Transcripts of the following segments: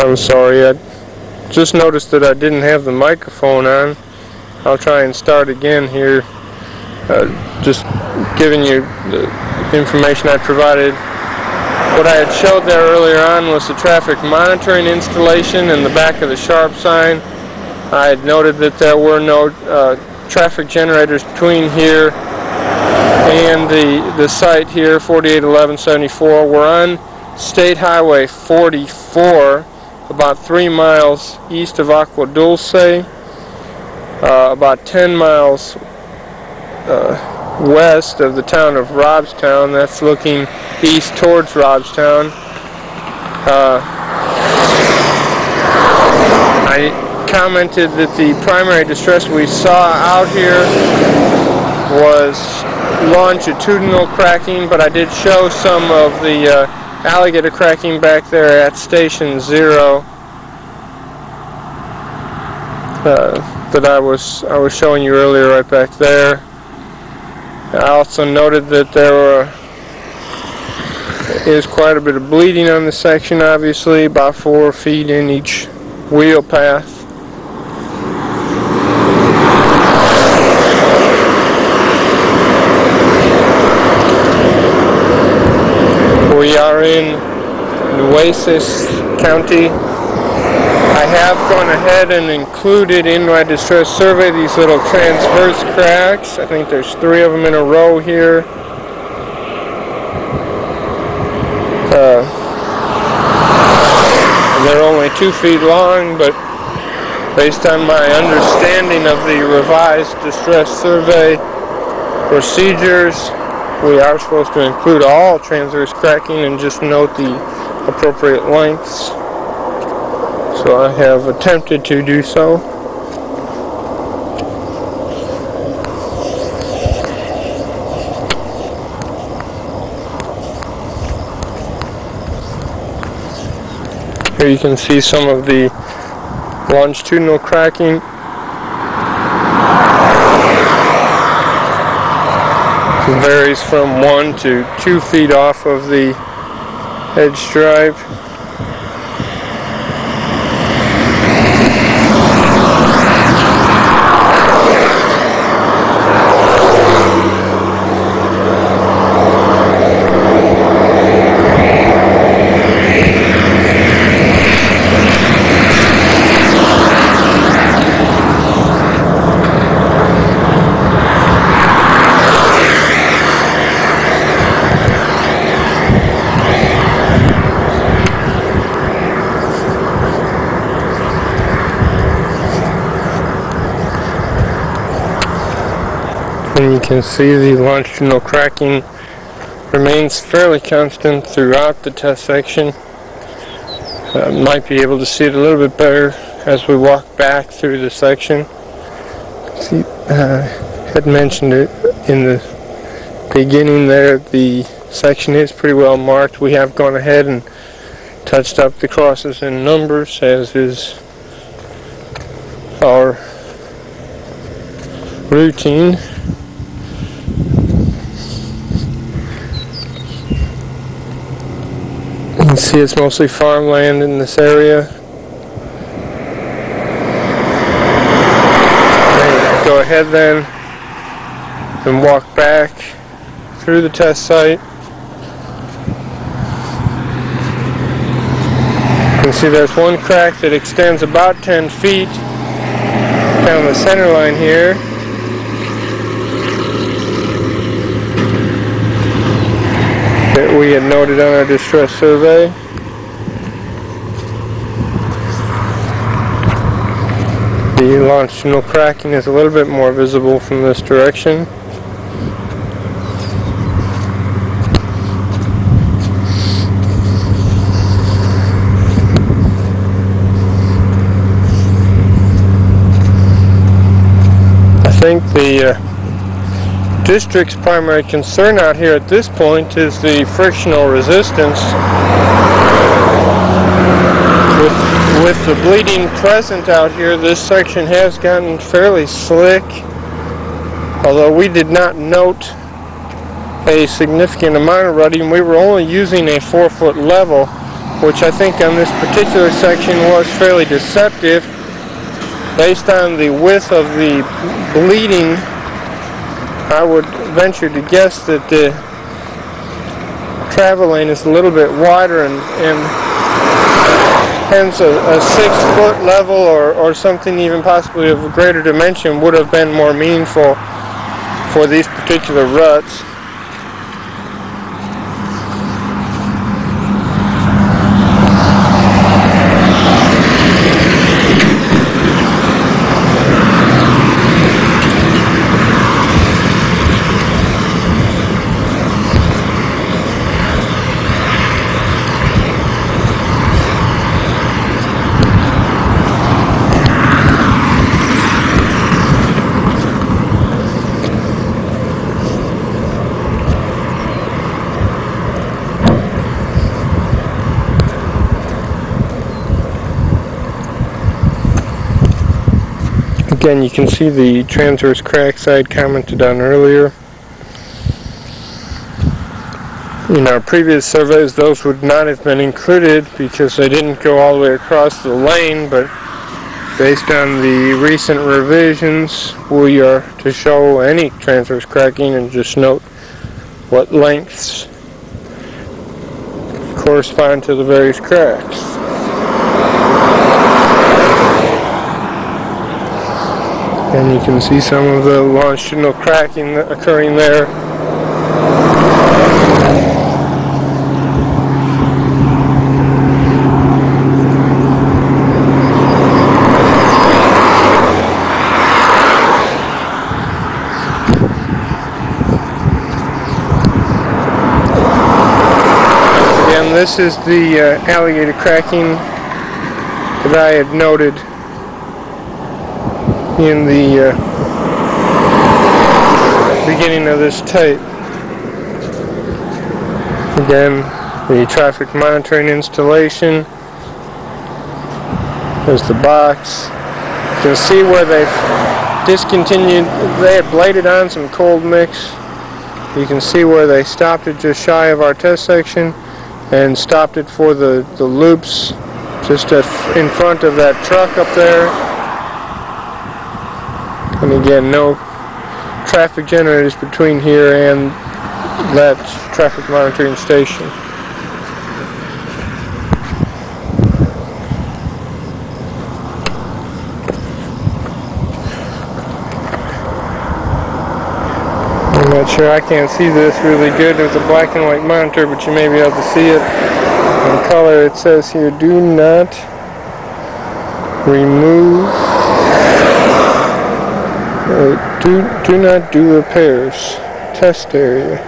I'm sorry, I just noticed that I didn't have the microphone on. I'll try and start again here. Just giving you the information I provided. What I had showed there earlier on was the traffic monitoring installation in the back of the sharp sign. I had noted that there were no traffic generators between here and the site here, 481174. We're on State Highway 44, about 3 miles east of Agua Dulce, about 10 miles west of the town of Robstown. That's looking east towards Robstown. I commented that the primary distress we saw out here was longitudinal cracking, but I did show some of the alligator cracking back there at Station 0 that I was showing you earlier, right back there. I also noted that there is quite a bit of bleeding on the section, obviously, about 4 feet in each wheel path. We are in Nueces County. I have gone ahead and included in my distress survey these little transverse cracks. I think there's 3 of them in a row here. They're only 2 feet long, but based on my understanding of the revised distress survey procedures, we are supposed to include all transverse cracking and just note the appropriate lengths. So I have attempted to do so. Here you can see some of the longitudinal cracking. It varies from 1 to 2 feet off of the edge stripe. And you can see the longitudinal cracking remains fairly constant throughout the test section. Might be able to see it a little bit better as we walk back through the section. See, had mentioned it in the beginning there, the section is pretty well marked. We have gone ahead and touched up the crosses and numbers, as is our routine. You can see it's mostly farmland in this area. Go ahead then and walk back through the test site. You can see there's one crack that extends about 10 feet down the center line here. That we had noted on our distress survey. The longitudinal cracking is a little bit more visible from this direction. I think the district's primary concern out here at this point is the frictional resistance. With the bleeding present out here, this section has gotten fairly slick, although we did not note a significant amount of rutting. We were only using a 4-foot level, which I think on this particular section was fairly deceptive. Based on the width of the bleeding, I would venture to guess that the travel lane is a little bit wider, and hence a 6-foot level or something even possibly of a greater dimension would have been more meaningful for these particular ruts. Again, you can see the transverse crack side commented on earlier. In our previous surveys, those would not have been included because they didn't go all the way across the lane, but based on the recent revisions, we are to show any transverse cracking and just note what lengths correspond to the various cracks. And you can see some of the longitudinal cracking occurring there. Again, this is the alligator cracking that I had noted in the beginning of this tape. Again, the traffic monitoring installation. There's the box. You can see where they've discontinued. They had bladed on some cold mix. You can see where they stopped it just shy of our test section and stopped it for the loops just in front of that truck up there. And again, no traffic generators between here and that traffic monitoring station. I'm not sure, I can't see this really good with a black and white monitor, but you may be able to see it in color. It says here, do not remove do not do repairs. Test area.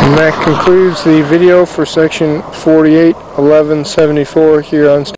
And that concludes the video for section 481174 here on